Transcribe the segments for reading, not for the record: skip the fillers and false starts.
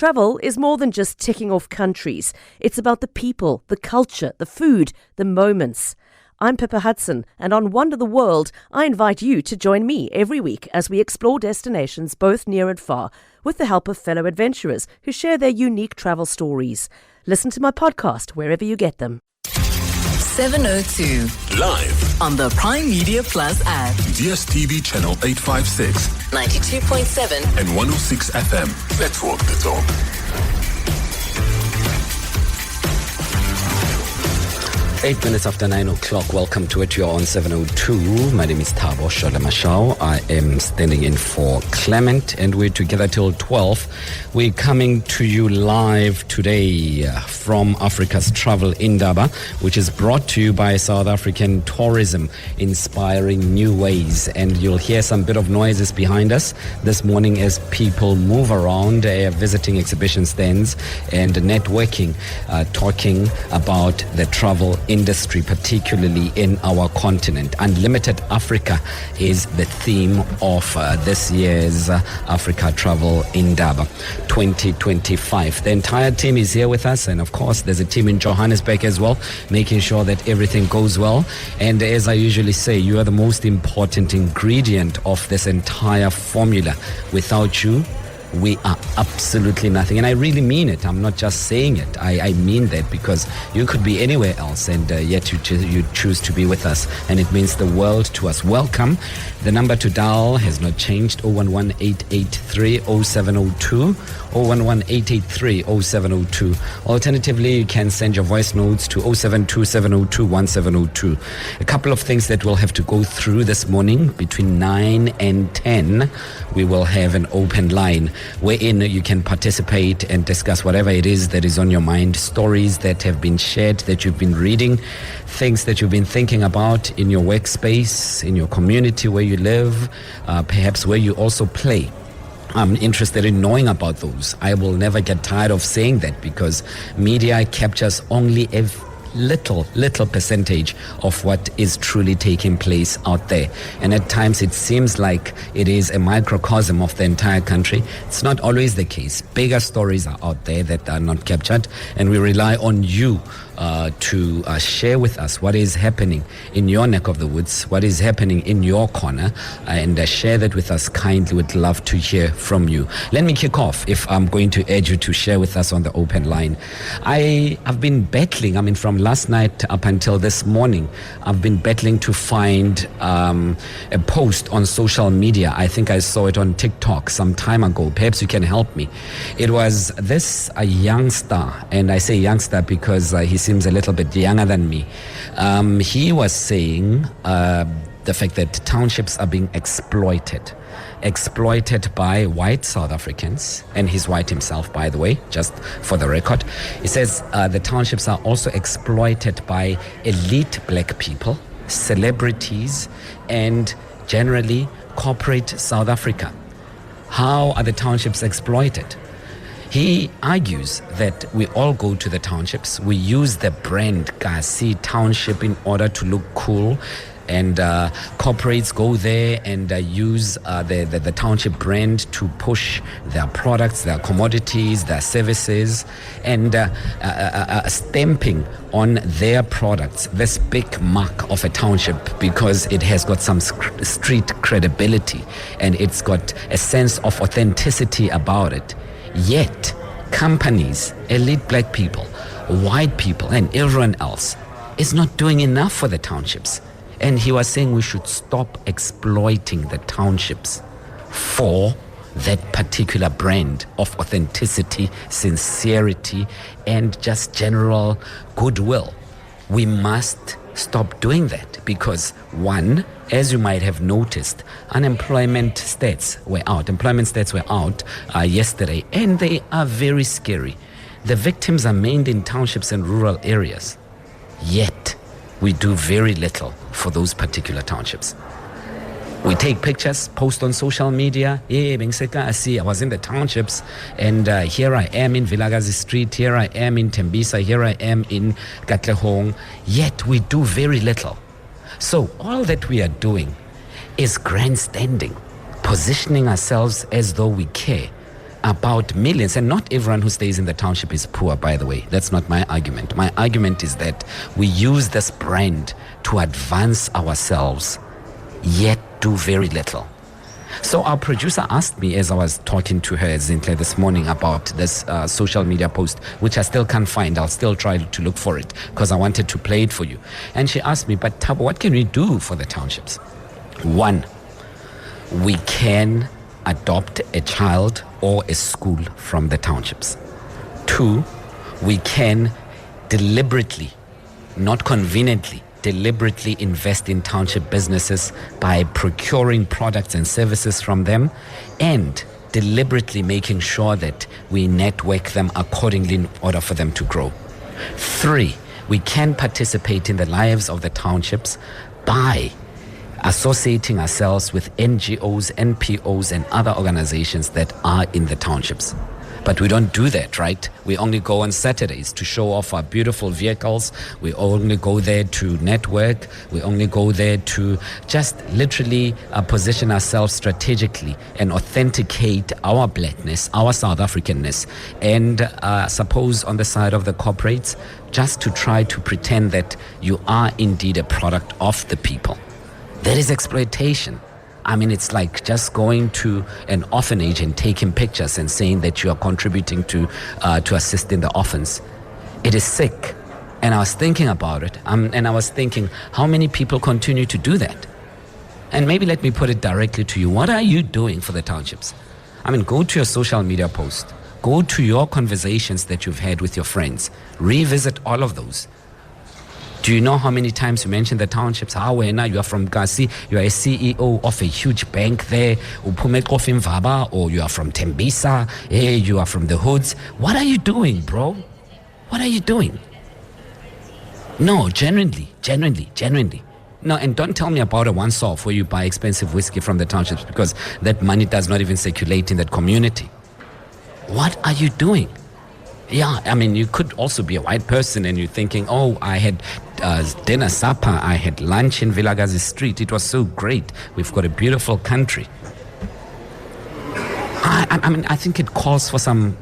Travel is more than just ticking off countries. It's about the people, the culture, the food, the moments. I'm Pippa Hudson, and on Wonder the World, I invite you to join me every week as we explore destinations both near and far, with the help of fellow adventurers who share their unique travel stories. Listen to my podcast wherever you get them. 702. Live On the Prime Media Plus app. DSTV channel 856, 92.7. and 106 FM. Let's walk the talk. Eight minutes after 9 o'clock. Welcome to it. You're on 702. My name is Thabo Shole Mashao. I am standing in for Clement, and we're together till 12. We're coming to you live today from Africa's Travel Indaba, which is brought to you by South African Tourism, inspiring new ways. And you'll hear some bit of noises behind us this morning as people move around, visiting exhibition stands and networking, talking about the travel industry, particularly in our continent. Unlimited Africa is the theme of this year's Africa Travel Indaba 2025. The entire team is here with us, and of course there's a team in Johannesburg as well, making sure that everything goes well. And as I usually say, you are the most important ingredient of this entire formula. Without you, we are absolutely nothing. And I really mean it. I'm not just saying it. I mean that, because you could be anywhere else, and yet you choose to be with us, and it means the world to us. Welcome. The number to dial has not changed. 011-883-0702, 011-883-0702. Alternatively, you can send your voice notes to 072-702-1702. A couple of things that we'll have to go through this morning. Between 9 and 10, we will have an open line wherein you can participate and discuss whatever it is that is on your mind, stories that have been shared, that you've been reading, things that you've been thinking about in your workspace, in your community where you live, perhaps where you also play. I'm interested in knowing about those. I will never get tired of saying that, because media captures only a little percentage of what is truly taking place out there. And at times it seems like it is a microcosm of the entire country. It's not always the case. Bigger stories are out there that are not captured, and we rely on you to share with us what is happening in your neck of the woods, what is happening in your corner, and share that with us kindly. We'd love to hear from you. Let me kick off, if I'm going to urge you to share with us on the open line. I have been battling, from last night up until this morning, I've been battling to find a post on social media. I think I saw it on TikTok some time ago. Perhaps you can help me. It was this youngster, and I say youngster because he seems a little bit younger than me. He was saying the fact that townships are being exploited by white South Africans, and he's white himself, by the way, just for the record. He says the townships are also exploited by elite black people, celebrities, and generally corporate South Africa. How are the townships exploited? He argues that we all go to the townships. We use the brand Kasi Township in order to look cool. And corporates go there and use the township brand to push their products, their commodities, their services, and stamping on their products this big mark of a township, because it has got some street credibility and it's got a sense of authenticity about it. Yet, companies, elite black people, white people, and everyone else is not doing enough for the townships. And he was saying we should stop exploiting the townships for that particular brand of authenticity, sincerity, and just general goodwill. We must stop doing that, because one, as you might have noticed, employment stats were out yesterday, and they are very scary. The victims are mainly in townships and rural areas, yet we do very little for those particular townships. We take pictures, post on social media. I was in the townships, and here I am in Vilakazi Street, here I am in Tembisa, here I am in Katlehong. Yet we do very little. So all that we are doing is grandstanding, positioning ourselves as though we care. about millions, and not everyone who stays in the township is poor, by the way. That's not my argument. My argument is that we use this brand to advance ourselves, yet do very little. So our producer asked me, as I was talking to her, Zintle, this morning about this social media post, which I still can't find. I'll still try to look for it because I wanted to play it for you. And she asked me, but Thabo, what can we do for the townships? One, we can adopt a child or a school from the townships. Two, we can deliberately, not conveniently, deliberately invest in township businesses by procuring products and services from them and deliberately making sure that we network them accordingly in order for them to grow. Three, we can participate in the lives of the townships by associating ourselves with NGOs, NPOs, and other organizations that are in the townships. But we don't do that, right? We only go on Saturdays to show off our beautiful vehicles. We only go there to network. We only go there to just literally position ourselves strategically and authenticate our blackness, our South Africanness, and suppose on the side of the corporates, just to try to pretend that you are indeed a product of the people. That is exploitation. I mean, it's like just going to an orphanage and taking pictures and saying that you are contributing to assist in the orphans. It is sick. And I was thinking about it, and I was thinking, how many people continue to do that? And maybe let me put it directly to you. What are you doing for the townships? I mean, go to your social media post. Go to your conversations that you've had with your friends. Revisit all of those. Do you know how many times you mention the townships? How now you are from Kasi, you are a CEO of a huge bank there, or you are from Tembisa, hey, you are from the hoods. What are you doing, bro? What are you doing? No, genuinely. No, and don't tell me about a once-off where you buy expensive whiskey from the townships, because that money does not even circulate in that community. What are you doing? Yeah, I mean, you could also be a white person and you're thinking, oh, I had dinner, supper, I had lunch in Vilagazi Street. It was so great. We've got a beautiful country. I mean, I think it calls for some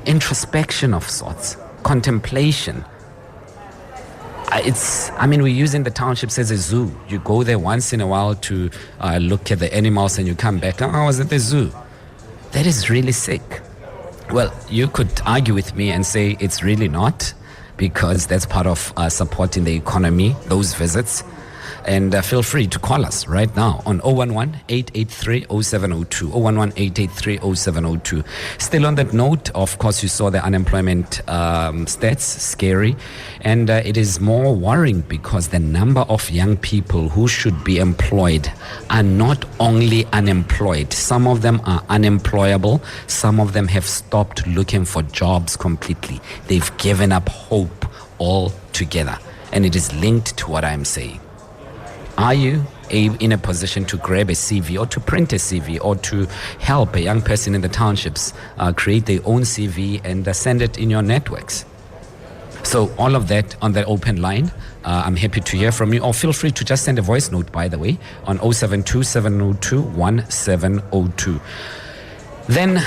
introspection of sorts, contemplation. We're using the townships as a zoo. You go there once in a while to look at the animals and you come back, oh, I was at the zoo. That is really sick. Well, you could argue with me and say it's really not, because that's part of supporting the economy, those visits. And feel free to call us right now on 011-883-0702, 011-883-0702. Still on that note, of course, you saw the unemployment stats, scary. And it is more worrying because the number of young people who should be employed are not only unemployed. Some of them are unemployable. Some of them have stopped looking for jobs completely. They've given up hope altogether. And it is linked to what I'm saying. Are you in a position to grab a CV or to print a CV or to help a young person in the townships create their own CV and send it in your networks? So all of that on the open line. I'm happy to hear from you. Or feel free to just send a voice note, by the way, on 072-702-1702. Then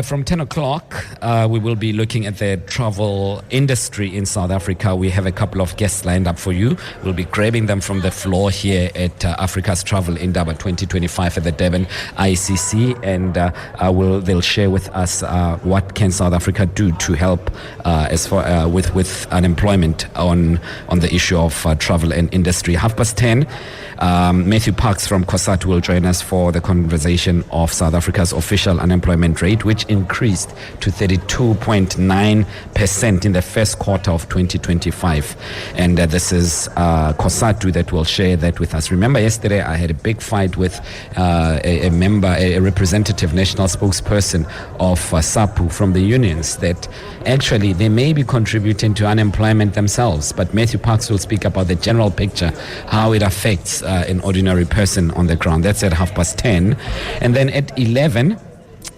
from 10 o'clock, we will be looking at the travel industry in South Africa. We have a couple of guests lined up for you. We'll be grabbing them from the floor here at Africa's Travel Indaba 2025 at the Durban ICC. And they'll share with us what can South Africa do to help as far with unemployment on the issue of travel and industry. 10:30. Matthew Parks from COSATU will join us for the conversation of South Africa's official unemployment rate, which increased to 32.9% in the first quarter of 2025. And this is COSATU that will share that with us. Remember, yesterday I had a big fight with a representative national spokesperson of SAPU from the unions, that actually they may be contributing to unemployment themselves. But Matthew Parks will speak about the general picture, how it affects an ordinary person on the ground. That's at 10:30. And then at 11,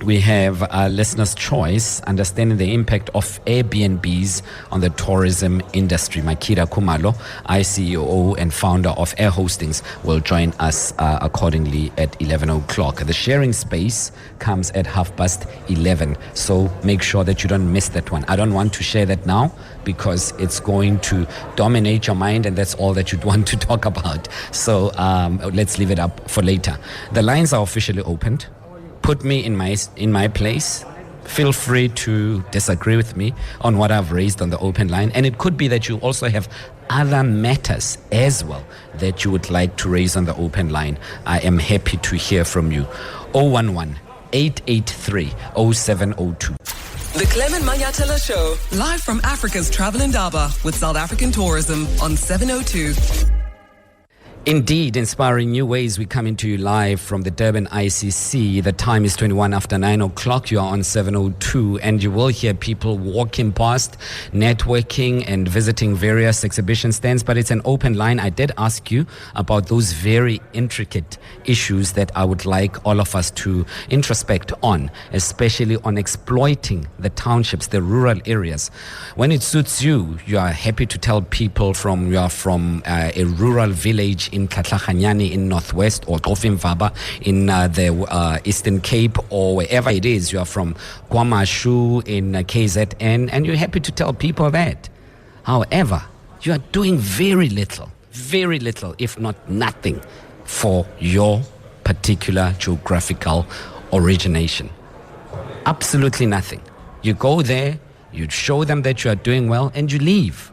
We have listener's choice, understanding the impact of Airbnbs on the tourism industry. Makira Kumalo, ICEO and founder of Air Hostings, will join us accordingly at 11 o'clock. The sharing space comes at 11:30. So make sure that you don't miss that one. I don't want to share that now because it's going to dominate your mind and that's all that you'd want to talk about. So let's leave it up for later. The lines are officially opened. Put me in my place. Feel free to disagree with me on what I've raised on the open line. And it could be that you also have other matters as well that you would like to raise on the open line. I am happy to hear from you. 011-883-0702. The Clement Manyathela Show, live from Africa's Travel Indaba with South African Tourism on 702. Indeed, inspiring new ways. We coming to you live from the Durban ICC. The time is 21 after 9 o'clock. You are on 702 and you will hear people walking past, networking and visiting various exhibition stands, but it's an open line. I did ask you about those very intricate issues that I would like all of us to introspect on, especially on exploiting the townships, the rural areas. When it suits you, you are happy to tell people you are from a rural village in Katlachanyani in Northwest or Vaba in the Eastern Cape or wherever it is. You are from KwaMashu in KZN and you're happy to tell people that. However, you are doing very little, if not nothing, for your particular geographical origination. Absolutely nothing. You go there, you show them that you are doing well and you leave.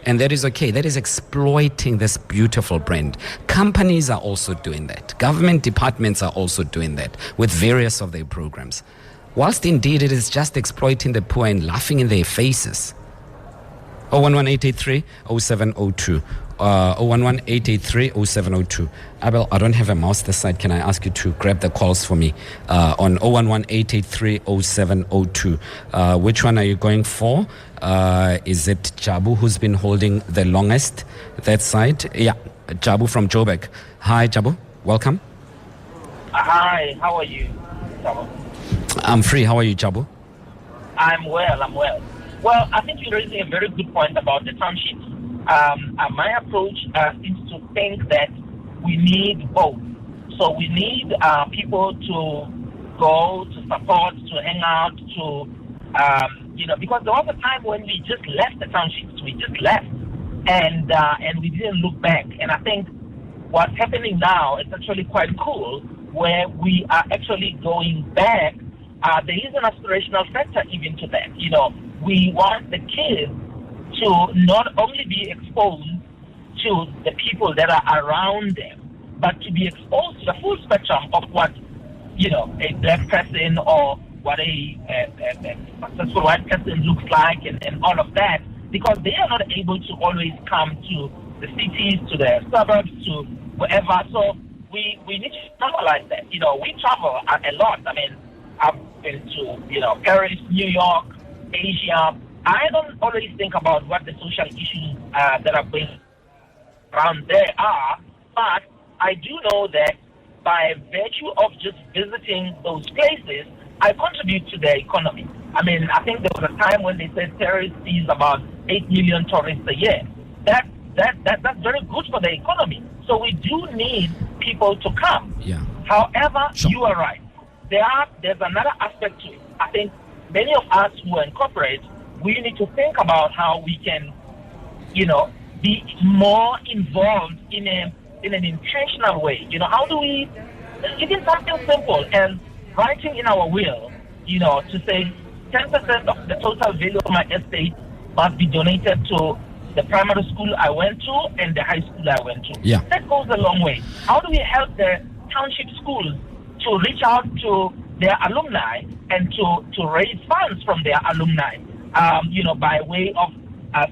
And that is okay. That is exploiting this beautiful brand. Companies are also doing that. Government departments are also doing that with various of their programs. Whilst indeed it is just exploiting the poor and laughing in their faces. 011-883-0702. 011-883-0702. Abel, I don't have a mouse this side. Can I ask you to grab the calls for me on 011-883-0702? Which one are you going for? Is it Jabu who's been holding the longest that side? Yeah, Jabu from Joburg. Hi, Jabu. Welcome. Hi, how are you, Thabo? I'm free. How are you, Jabu? I'm well. Well, I think you're raising a very good point about the townships. My approach is to think that we need both. So we need people to go, to support, to hang out, to, because there was a time when we just left the townships. We just left and we didn't look back. And I think what's happening now is actually quite cool, where we are actually going back. There is an aspirational factor even to that. We want the kids to not only be exposed to the people that are around them, but to be exposed to the full spectrum of what, a black person or what a successful white person looks like and all of that, because they are not able to always come to the cities, to the suburbs, to wherever. So we need to normalize that. We travel a lot. I mean, I've been to, Paris, New York, Asia. I don't always think about what the social issues that are going around there are, but I do know that by virtue of just visiting those places, I contribute to their economy. I mean, I think there was a time when they said Paris sees about 8 million tourists a year. That's very good for the economy. So we do need people to come. Yeah. However, Sure. You are right. There's another aspect to it. I think many of us who are in corporate, we need to think about how we can, be more involved in an intentional way. How do we, even something simple as writing in our will, to say 10% of the total value of my estate must be donated to the primary school I went to and the high school I went to. Yeah. That goes a long way. How do we help the township schools to reach out to their alumni and to raise funds from their alumni, by way of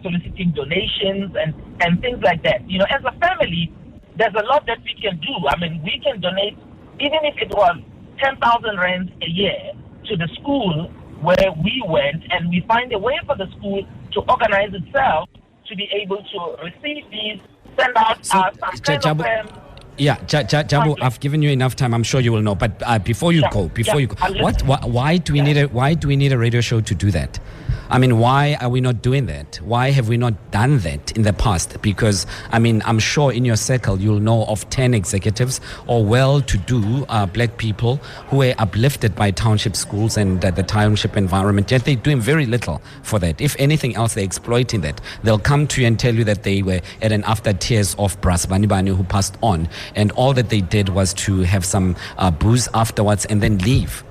soliciting donations and things like that. As a family, there's a lot that we can do. I mean, we can donate, even if it was 10,000 rand a year to the school where we went, and we find a way for the school to organize itself to be able to receive these, send out some kind of Yeah, Jabu, I've given you enough time. I'm sure you will know. But before you go, why do we need a radio show to do that? I mean, why are we not doing that? Why have we not done that in the past? Because, I mean, I'm sure in your circle you'll know of 10 executives or well-to-do black people who were uplifted by township schools and the township environment, yet they're doing very little for that. If anything else, they're exploiting that. They'll come to you and tell you that they were at an after tears of Bras Bani who passed on, and all that they did was to have some booze afterwards and then leave.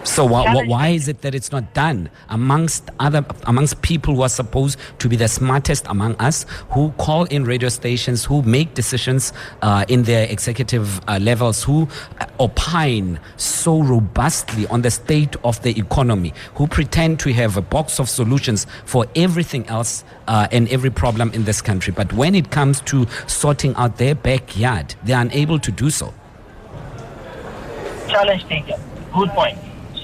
So why is it that it's not done amongst people who are supposed to be the smartest among us, who call in radio stations, who make decisions in their executive levels, who opine so robustly on the state of the economy, who pretend to have a box of solutions for everything else and every problem in this country. But when it comes to sorting out their backyard, they are unable to do so. Challenge taken. Good point.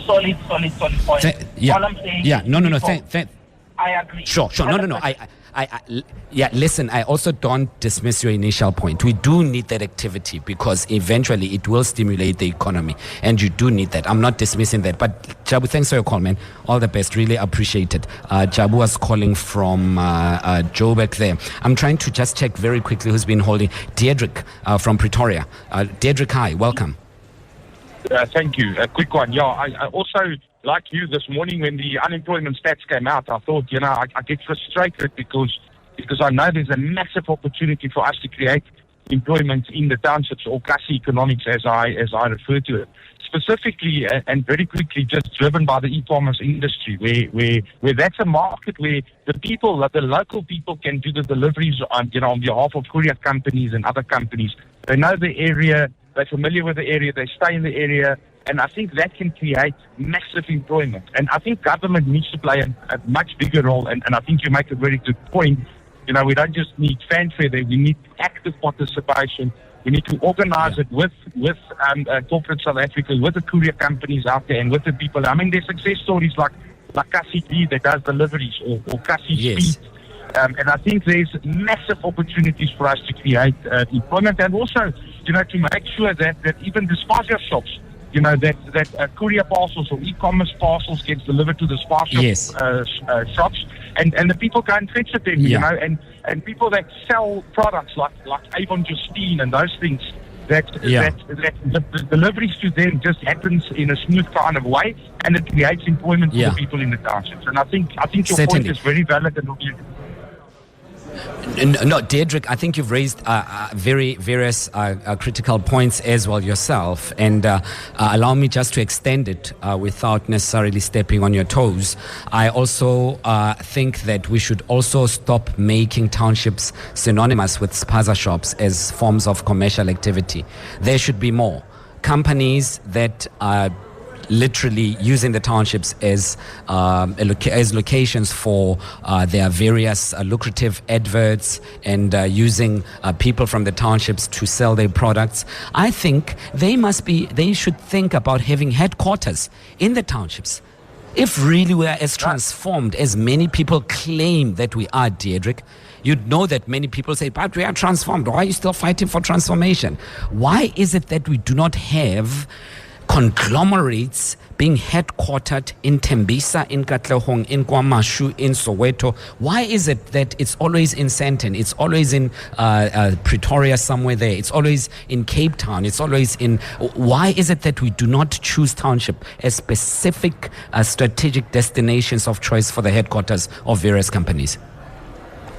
Solid point. All I'm saying I agree. Sure. No. Listen, I also don't dismiss your initial point. We do need that activity because eventually it will stimulate the economy, and you do need that. I'm not dismissing that. But Jabu, thanks for your call, man. All the best. Really appreciate it. Jabu was calling from Joburg there. I'm trying to just check very quickly who's been holding. Deirdrick from Pretoria. Deirdrick, hi. Welcome. Thank you. A quick one. Yeah, I also, like you, this morning when the unemployment stats came out, I thought, I get frustrated because I know there's a massive opportunity for us to create employment in the townships, or class economics as I refer to it. Specifically and very quickly, just driven by the e-commerce industry, where that's a market where the local people can do the deliveries on behalf of courier companies and other companies. They know the area. They're familiar with the area, they stay in the area, and I think that can create massive employment. And I think government needs to play a much bigger role, and I think you make a very good point. We don't just need fanfare there, we need active participation. We need to organize it with corporate South Africa, with the courier companies out there, and with the people. I mean, there's success stories like Cassie G that does deliveries, or Cassie Speed. And I think there's massive opportunities for us to create employment, and also, to make sure that even the spaza shops, that courier parcels or e-commerce parcels gets delivered to the spaza shops, and the people go and fetch it then, and people that sell products like Avon Justine and those things, that the deliveries to them just happens in a smooth kind of way, and it creates employment for the people in the townships. And I think your point is very valid and No, Deirdrick, I think you've raised various critical points as well yourself, and allow me just to extend it without necessarily stepping on your toes. I also think that we should also stop making townships synonymous with spaza shops as forms of commercial activity. There should be more companies that are literally using the townships as locations for their various lucrative adverts, and using people from the townships to sell their products. I think they should think about having headquarters in the townships. If really we are as transformed as many people claim that we are, Deirdrick, you'd know that many people say, but we are transformed. Why are you still fighting for transformation? Why is it that we do not have conglomerates being headquartered in Tembisa, in Katlehong, in KwaMashu, in Soweto? Why is it that it's always in Sandton, it's always in Pretoria somewhere there, it's always in Cape Town, it's always in... Why is it that we do not choose township as specific strategic destinations of choice for the headquarters of various companies?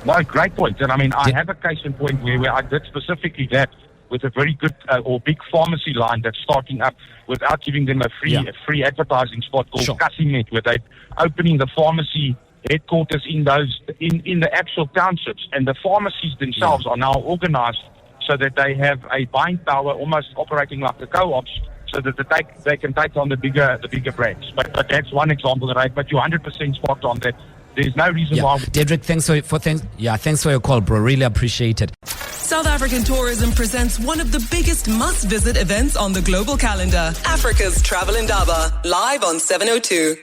No, great point. And I mean, I have a case in point where I did specifically that with a very good or big pharmacy line that's starting up without giving them a free advertising spot called Cassimet, where they're opening the pharmacy headquarters in the actual townships, and the pharmacies themselves are now organized so that they have a buying power almost operating like the co-ops, so that they can take on the bigger brands. But that's one example that but you're 100% spot on that. There's no reason why. Deirdrick, thanks for your call, bro. Really appreciate it. South African Tourism presents one of the biggest must-visit events on the global calendar, Africa's Travel Indaba, live on 702.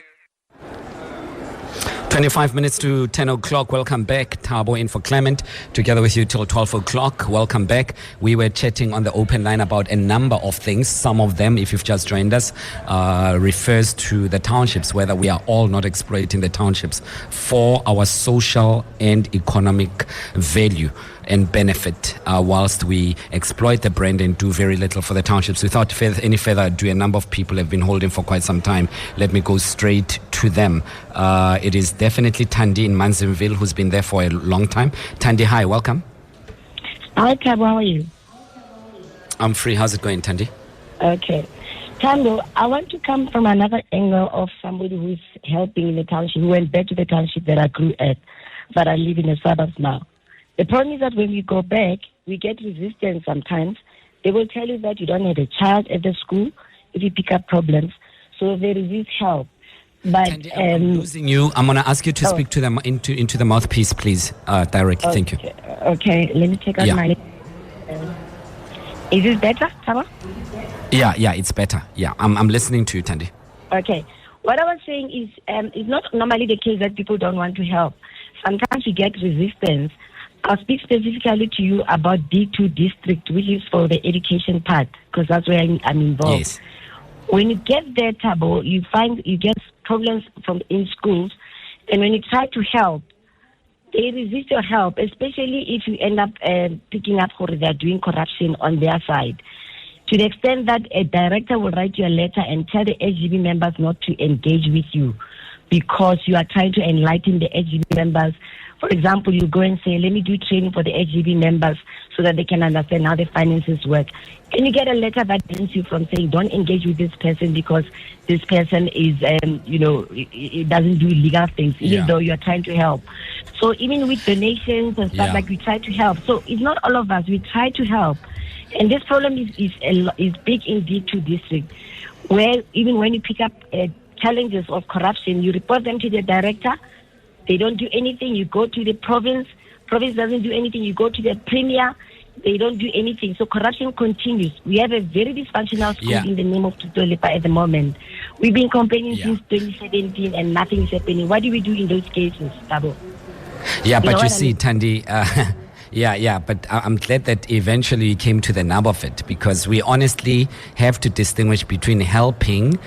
25 minutes to 10 o'clock. Welcome back. Thabo in for Clement. Together with you till 12 o'clock. Welcome back. We were chatting on the open line about a number of things. Some of them, if you've just joined us, refers to the townships, whether we are all not exploiting the townships for our social and economic value and benefit, whilst we exploit the brand and do very little for the townships. Without any further ado, a number of people have been holding for quite some time. Let me go straight to them. It is definitely Thandi in Manzimville, who's been there for a long time. Thandi, hi, welcome. Hi, Thabo, how are you? I'm free. How's it going, Thandi? Okay. Thabo, I want to come from another angle of somebody who's helping in the township, who went back to the township that I grew at, but I live in the suburbs now. The problem is that when we go back, we get resistance sometimes. They will tell you that you don't have a child at the school if you pick up problems. So they resist help. But Thandi, I'm losing you. I'm going to ask you to speak to them into the mouthpiece, please, directly. Thank you. Okay, let me take out my... Is this better, Thabo? Yeah, it's better. Yeah, I'm listening to you, Thandi. Okay. What I was saying is, it's not normally the case that people don't want to help. Sometimes we get resistance. I'll speak specifically to you about D2 district, which is for the education part, because that's where I'm involved. Yes. When you get there, Thabo, you get problems in schools, and when you try to help, they resist your help, especially if you end up picking up or they're doing corruption on their side. To the extent that a director will write you a letter and tell the SGB members not to engage with you because you are trying to enlighten the SGB members. For example, you go and say, let me do training for the SGB members so that they can understand how the finances work. And you get a letter that bans you from saying, don't engage with this person because this person is, it doesn't do legal things, even though you're trying to help. So even with donations and stuff like we try to help. So it's not all of us. We try to help. And this problem is big in D2 district, where even when you pick up challenges of corruption, you report them to the director. They don't do anything. You go to the province. Province doesn't do anything. You go to the premier. They don't do anything. So corruption continues. We have a very dysfunctional school in the name of Tutolipa at the moment. We've been complaining since 2017 and nothing is happening. What do we do in those cases, Thabo? Yeah, but you see, Thandi... but I'm glad that eventually you came to the nub of it, because we honestly have to distinguish between helping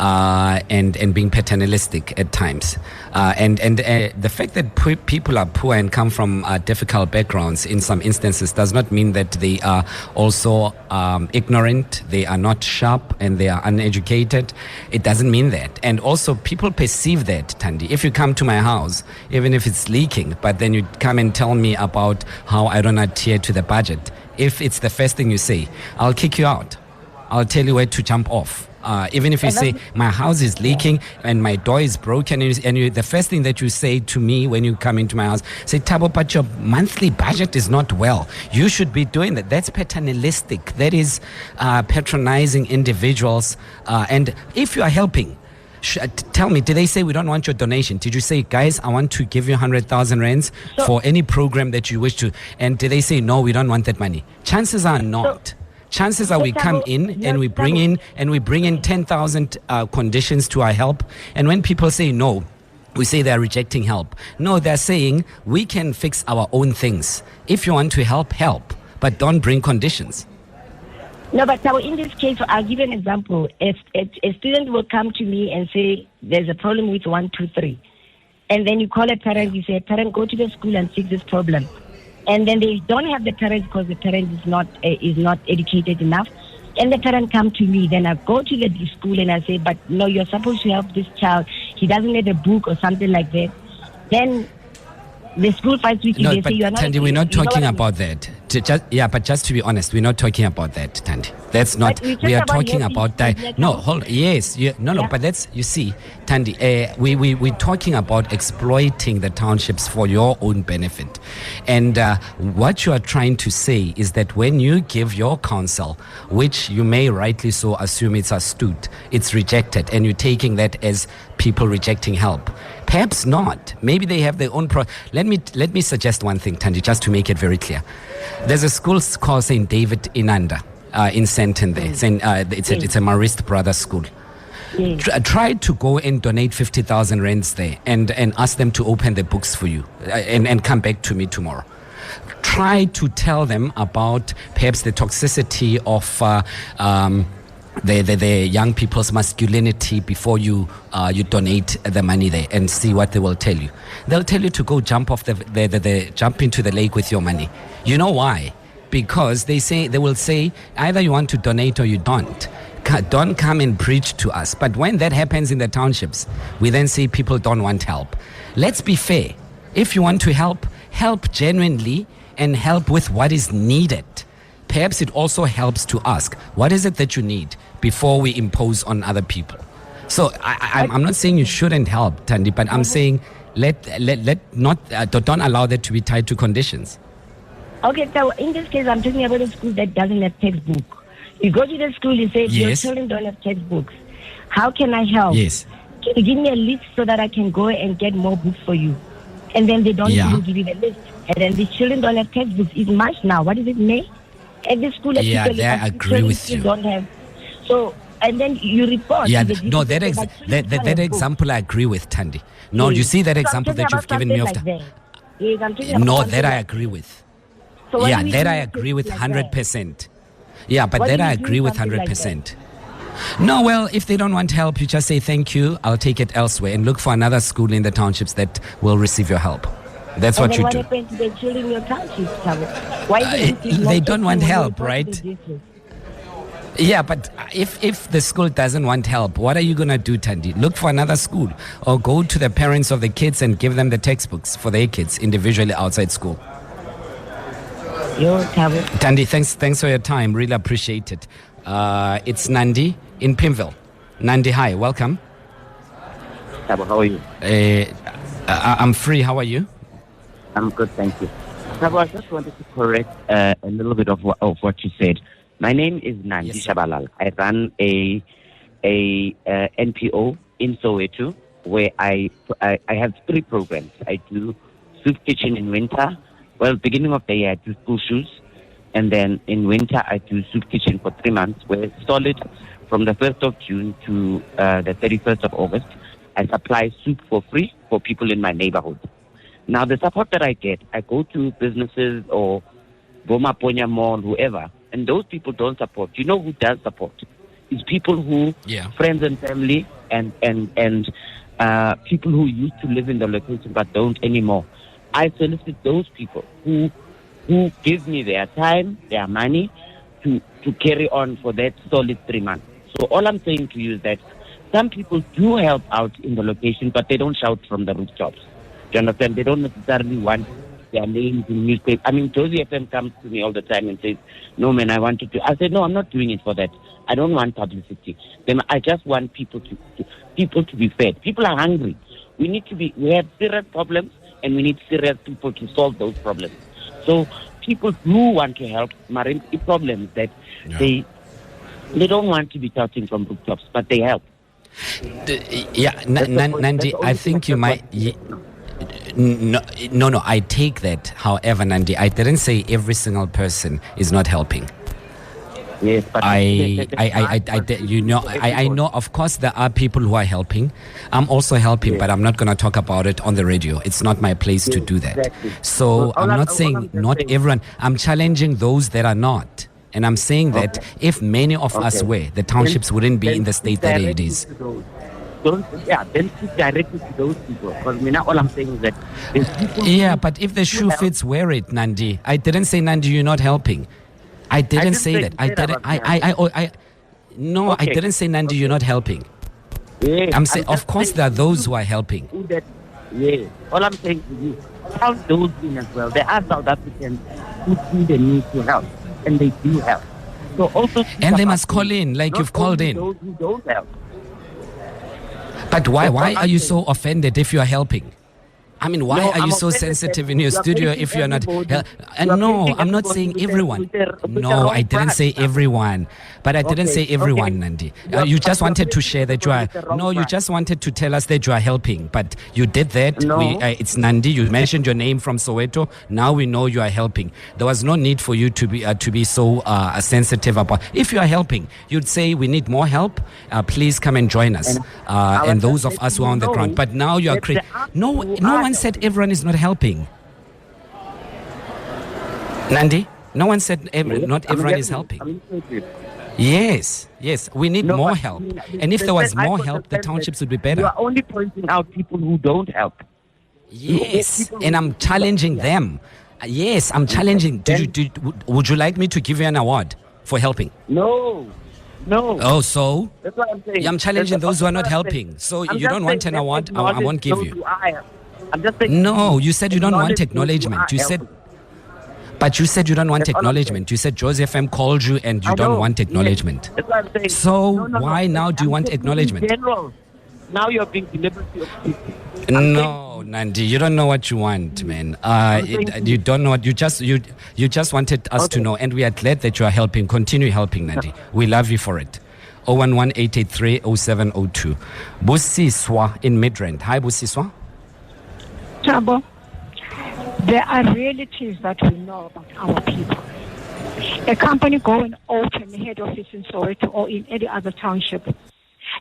and being paternalistic at times. And the fact that people are poor and come from difficult backgrounds in some instances does not mean that they are also ignorant, they are not sharp, and they are uneducated. It doesn't mean that. And also people perceive that, Thandi. If you come to my house, even if it's leaking, but then you come and tell me about how I don't adhere to the budget, if it's the first thing you say, I'll kick you out. I'll tell you where to jump off. Even if you say my house is leaking and my door is broken, and the first thing that you say to me when you come into my house, say, Thabo, but your monthly budget is not well. You should be doing that. That's paternalistic. That is patronizing individuals. And if you are helping, tell me, did they say we don't want your donation? Did you say, guys, I want to give you 100,000 rands for any program that you wish to? And did they say, no, we don't want that money? Chances are not. Chances are we come in and we bring in 10,000 conditions to our help. And when people say no, we say they're rejecting help. No, they're saying we can fix our own things. If you want to help, but don't bring conditions. No, but so in this case, I'll give you an example. If a student will come to me and say there's a problem with 1, 2, 3, and then you call a parent, you say, parent, go to the school and fix this problem. And then they don't have the parents because the parent is not educated enough. And the parent come to me, then I go to the school and I say, but no, you're supposed to help this child. He doesn't have a book or something like that. Then the school fights with you. No, they but say you're not. Thandi, we're not talking about that. But just to be honest, we're not talking about that, Thandi. That's not. We are talking about that. No, hold. Yes, but that's, you see, Thandi. We're talking about exploiting the townships for your own benefit, and what you are trying to say is that when you give your counsel, which you may rightly so assume it's astute, it's rejected, and you're taking that as people rejecting help. Perhaps not. Maybe they have their own Let me suggest one thing, Thandi, just to make it very clear. There's a school called St. David Inanda in Sandton there. It's a Marist Brothers school. Yes. Try to go and donate 50,000 rands there and ask them to open the books for you and come back to me tomorrow. Try to tell them about perhaps the toxicity of the young people's masculinity before you donate the money there, and see what they will tell you. They'll tell you to go jump off jump into the lake with your money. You know why? Because they will say either you want to donate or you don't. Don't come and preach to us. But when that happens in the townships, we then say people don't want help. Let's be fair. If you want to help genuinely and help with what is needed. Perhaps it also helps to ask, what is it that you need before we impose on other people? So I'm not saying you shouldn't help, Thandi, but I'm saying don't allow that to be tied to conditions. Okay, so in this case, I'm talking about a school that doesn't have textbook. You go to the school, you say, your children don't have textbooks. How can I help? Yes. Can you give me a list so that I can go and get more books for you? And then they don't even give you the list. And then the children don't have textbooks. It's March now. What is it, May? Every school, I agree with you. Don't have. So, and then you report. Yeah, no, that example I agree with, Thandi. No, you see that example that you've given me of that. Yes, I'm no, that I agree with. So yeah, that I agree with 100%. Yeah, but that I agree with 100%. No, well, if they don't want help, you just say thank you, I'll take it elsewhere, and look for another school in the townships that will receive your help. That's what you do. What happens to the children in your townships, Thabo? Why they don't want help, right? Yeah, but if the school doesn't want help, what are you going to do, Thandi? Look for another school or go to the parents of the kids and give them the textbooks for their kids individually outside school. Thandi, thanks for your time. Really appreciate it. It's Nandi in Pimville. Nandi, hi, welcome. Thabo, how are you? I'm free. How are you? I'm good, thank you. Thabo, I just wanted to correct a little bit of what you said. My name is Nandi Shabalal. I run a NPO in Soweto where I have 3 programs. I do soup kitchen in winter. Well, beginning of the year I do school shoes, and then in winter I do soup kitchen for 3 months. Where solid from the 1st of June to the 31st of August, I supply soup for free for people in my neighborhood. Now the support that I get, I go to businesses or Boma Ponya Mall, whoever, and those people don't support. You know who does support? It's people who, friends and family, and people who used to live in the location but don't anymore. I solicit those people who give me their time, their money to carry on for that solid 3 months. So all I'm saying to you is that some people do help out in the location, but they don't shout from the rooftops. Do you understand? They don't necessarily want their names in newspapers. I mean, Josie FM comes to me all the time and says, no, man, I wanted to. I said, no, I'm not doing it for that. I don't want publicity. Then I just want people to be fed. People are hungry. We have serious problems, and we need serious people to solve those problems. So people do want to help. The problem is that they don't want to be shouting from rooftops, but they help. Nandi, I think you might. No, I take that. However, Nandi, I didn't say every single person is not helping. Yes, but I know, of course, there are people who are helping. I'm also helping, but I'm not going to talk about it on the radio. It's not my place to do that. Exactly. So I'm not saying not everyone. I'm challenging those that are not. And I'm saying that if many of us were, the townships wouldn't be in the state that it is. Then speak directly to those people. Because all I'm saying is that there's people. Yeah, but if the shoe fits, wear it, Nandi. I didn't say, Nandi, you're not helping. I didn't say that. I didn't say, Nandi, you're not helping. Yeah, I'm saying, of course, there are those who are helping. All I'm saying to you, count those in as well. There are South Africans who see the need to help, and they do help. So also, and they must call in, like you've called in. Those who don't help. But why are you so offended if you are helping? I mean, why are you so sensitive in your studio if you're not? No, I'm not saying everyone. No, I didn't say everyone. But I didn't say everyone, Nandi. You just wanted to share that you are. No, you just wanted to tell us that you are helping. But you did that. No. It's Nandi. You mentioned your name from Soweto. Now we know you are helping. There was no need for you to be so sensitive about. If you are helping, you'd say we need more help. Please come and join us. And those of us who are on the ground. But now you are no one said everyone is not helping. Nandi, no one said not everyone is helping. Yes, we need more help. And if there was more help, the townships would be better. You are only pointing out people who don't help. Yes, and I'm challenging them. Yes, I'm challenging. Would you like me to give you an award for helping? No. Oh, so? That's what I'm saying. Yeah, I'm challenging those who are not helping. So you don't want an award? I won't give you. I'm just saying. No, you said you don't want acknowledgement. But you said you don't want acknowledgement. You said Joseph M called you and you don't want acknowledgement. That's what I'm saying. So why now do you want acknowledgement? In general, now you're being deliberately. No, Nandi, you don't know what you want, man. You don't know what you just wanted us to know, and we are glad that you are helping. Continue helping, Nandi. We love you for it. 011-883-0702. Busiswa in Midrand. Hi, Busiswa. Thabo, there are realities that we know about our people. A company go and open a head office in Soweto or in any other township.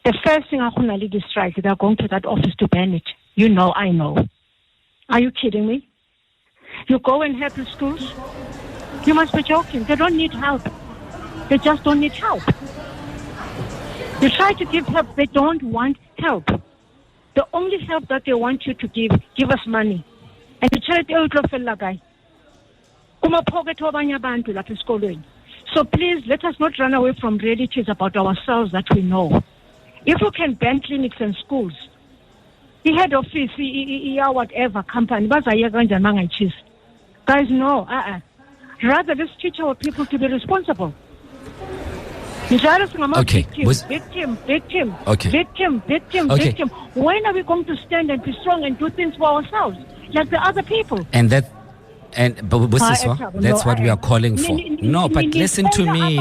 The first thing Akunalidi strike, they're going to that office to ban it. You know, I know. Are you kidding me? You go and help the schools? You must be joking. They don't need help. They just don't need help. You try to give help, they don't want help. The only help that they want you to give us money. And you tell it, guy. So please, let us not run away from realities about ourselves that we know. If we can ban clinics and schools, the head office, whatever company, guys, no, rather let's teach our people to be responsible. Okay. Victim. When are we going to stand and be strong and do things for ourselves like the other people? Busiswa, that's what we are calling for. No, but listen to me.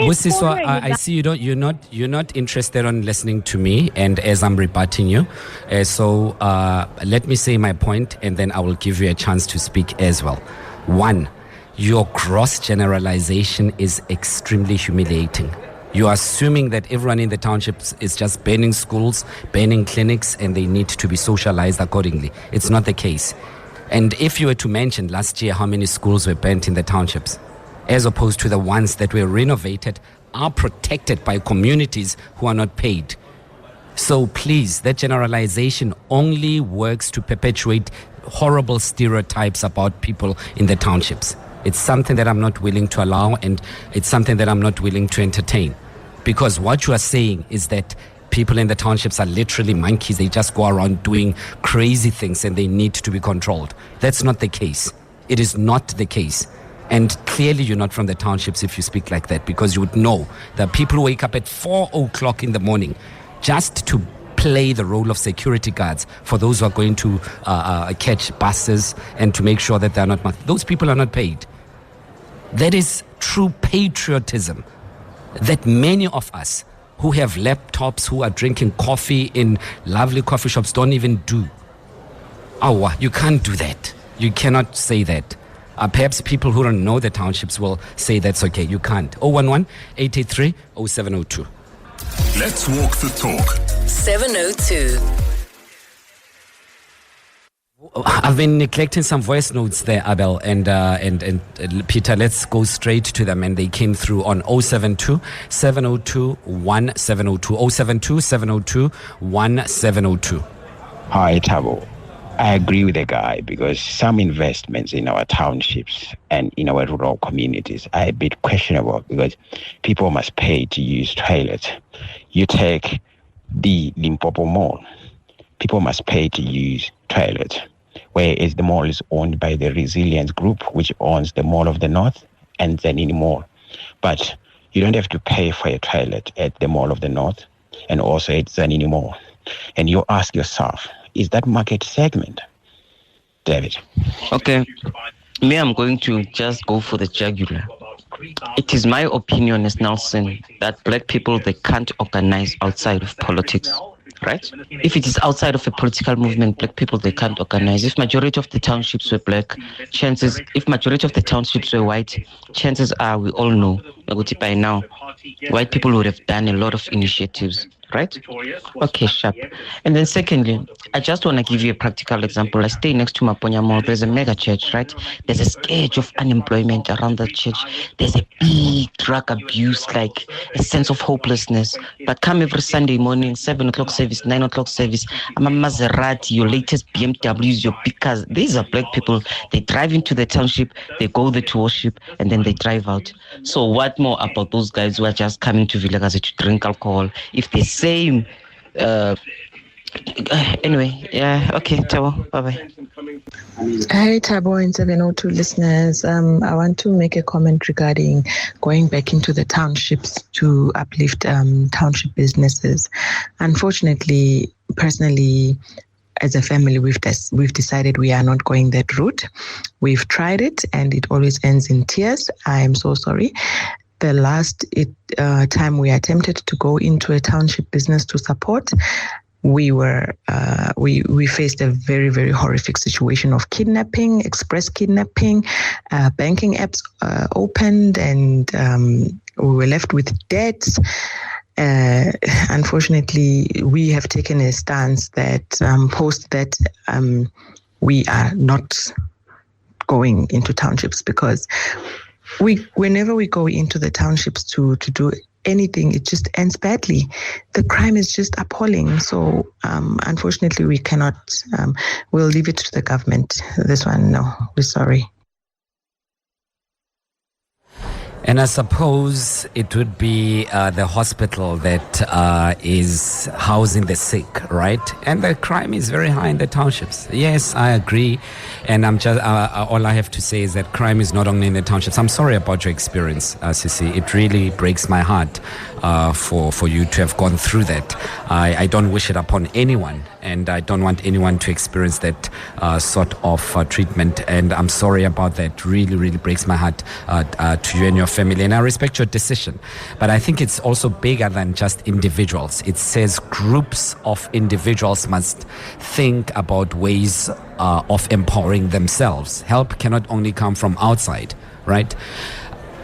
Busiswa, I see you're not interested in listening to me, and as I'm rebutting you, so let me say my point, and then I will give you a chance to speak as well. One, your gross generalization is extremely humiliating. You are assuming that everyone in the townships is just banning schools, banning clinics, and they need to be socialized accordingly. It's not the case. And if you were to mention last year how many schools were banned in the townships, as opposed to the ones that were renovated, are protected by communities who are not paid. So please, that generalization only works to perpetuate horrible stereotypes about people in the townships. It's something that I'm not willing to allow, and it's something that I'm not willing to entertain. Because what you are saying is that people in the townships are literally monkeys. They just go around doing crazy things and they need to be controlled. That's not the case. It is not the case. And clearly you're not from the townships if you speak like that, because you would know that people who wake up at 4 o'clock in the morning just to play the role of security guards for those who are going to catch buses and to make sure that they're not, those people are not paid. That is true patriotism that many of us who have laptops, who are drinking coffee in lovely coffee shops don't even do. Oh, you can't do that. You cannot say that. Perhaps people who don't know the townships will say that's okay. You can't. 011-883-0702. Let's walk the talk. 702. I've been neglecting some voice notes there, Abel and Peter. Let's go straight to them, and they came through on 072-702-1702, 072-702-1702. Hi, Thabo. I agree with the guy, because some investments in our townships and in our rural communities are a bit questionable, because people must pay to use toilets. You take the Limpopo Mall, people must pay to use toilets, whereas the mall is owned by the Resilience Group, which owns the Mall of the North and Zanini Mall. But you don't have to pay for a toilet at the Mall of the North and also at Zanini Mall. And you ask yourself, is that market segment? David. Okay. Me, I'm going to just go for the jugular. It is my opinion as Nelson that black people, they can't organize outside of politics, right? If it is outside of a political movement, black people, they can't organize. If majority of the townships were black, if majority of the townships were white, chances are, we all know, by now, white people would have done a lot of initiatives, right? Okay, sharp. And then secondly, I just want to give you a practical example. I stay next to Maponya Mall. There's a mega church, right? There's a scourge of unemployment around that church. There's a big drug abuse, like a sense of hopelessness. But come every Sunday morning, 7 o'clock service, 9 o'clock service, I'm a Maserati, your latest BMWs, your big cars. These are black people. They drive into the township, they go there to worship, and then they drive out. So what more about those guys who are just coming to Vilakazi to drink alcohol? If the same... anyway, yeah, okay, Thabo, bye-bye. Hi, Thabo and 702 listeners. I want to make a comment regarding going back into the townships to uplift township businesses. Unfortunately, personally, as a family, we've decided we are not going that route. We've tried it, and it always ends in tears. I am so sorry. The last time we attempted to go into a township business to support, we faced a very, very horrific situation of kidnapping, express kidnapping. Banking apps opened, and we were left with debts. Unfortunately, we have taken a stance that post that we are not going into townships, because whenever we go into the townships to do anything, it just ends badly. The crime is just appalling. So unfortunately, we cannot, we'll leave it to the government. This one, no, we're sorry. And I suppose it would be the hospital that is housing the sick, right? And the crime is very high in the townships. Yes, I agree. And I'm just all I have to say is that crime is not only in the townships. I'm sorry about your experience, Sisi. It really breaks my heart for you to have gone through that. I don't wish it upon anyone, and I don't want anyone to experience that sort of treatment. And I'm sorry about that. Really, really breaks my heart to you and your family. And I respect your decision. But I think it's also bigger than just individuals. It says groups of individuals must think about ways of empowering themselves. Help cannot only come from outside, right?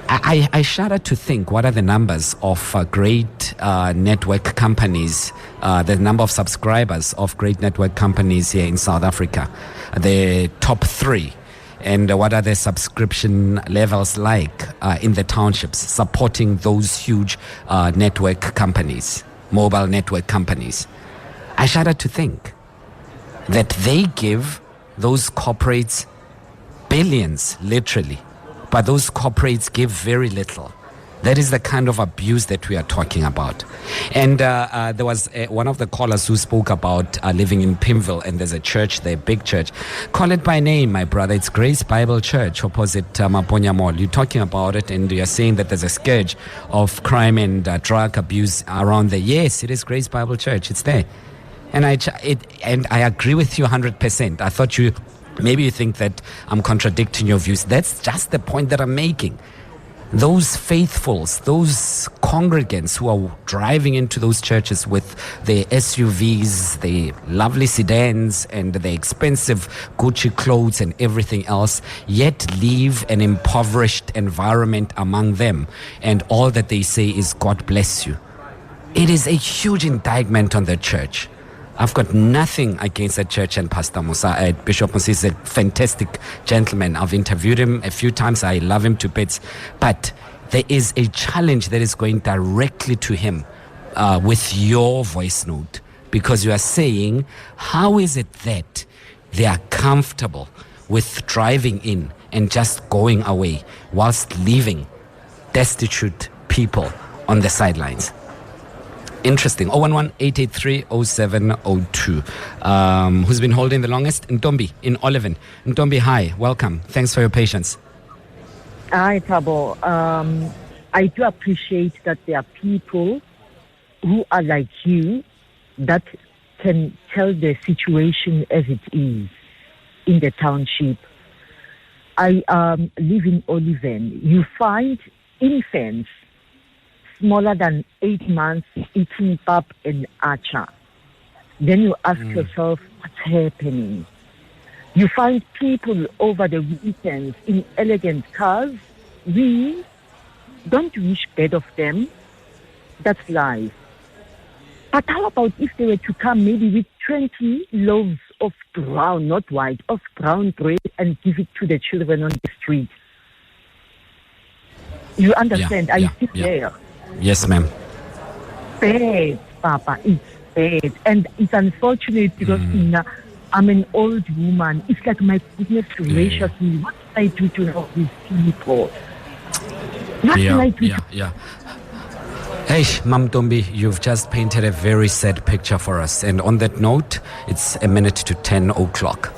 I shudder to think what are the numbers of great network companies, the number of subscribers of great network companies here in South Africa, the top 3. And what are the subscription levels like in the townships supporting those huge network companies, mobile network companies? I shudder to think that they give those corporates billions, literally, but those corporates give very little. That is the kind of abuse that we are talking about. And there was one of the callers who spoke about living in Pimville, and there's a church there, big church. Call it by name, my brother. It's Grace Bible Church opposite Maponya Mall. You're talking about it, and you're saying that there's a scourge of crime and drug abuse around there. Yes, it is Grace Bible Church. It's there. And I agree with you 100%. I thought maybe you think that I'm contradicting your views. That's just the point that I'm making. Those faithfuls, those congregants who are driving into those churches with their SUVs, their lovely sedans, and their expensive Gucci clothes and everything else, yet leave an impoverished environment among them. And all that they say is, God bless you. It is a huge indictment on the church. I've got nothing against the church and Pastor Musa. Bishop Musa is a fantastic gentleman. I've interviewed him a few times. I love him to bits. But there is a challenge that is going directly to him with your voice note. Because you are saying, how is it that they are comfortable with driving in and just going away whilst leaving destitute people on the sidelines? Interesting. 011-883-0702. Who's been holding the longest? Ntombi in Oliven. Ntombi, hi. Welcome. Thanks for your patience. Hi, Thabo. I do appreciate that there are people who are like you that can tell the situation as it is in the township. I live in Oliven. You find infants smaller than 8 months eating pap and acha. Then you ask yourself, what's happening? You find people over the weekends in elegant cars. We don't wish bad of them. That's life. But how about if they were to come maybe with 20 loaves of brown, not white, of brown bread and give it to the children on the street? You understand? I sit there. Yes, ma'am. Bad, Papa. It's bad. And it's unfortunate because I'm an old woman. It's like, my goodness gracious me. What can I do to help these people? What can I do? Hey, Mam Tombi, you've just painted a very sad picture for us. And on that note, it's 1 minute to 10 o'clock.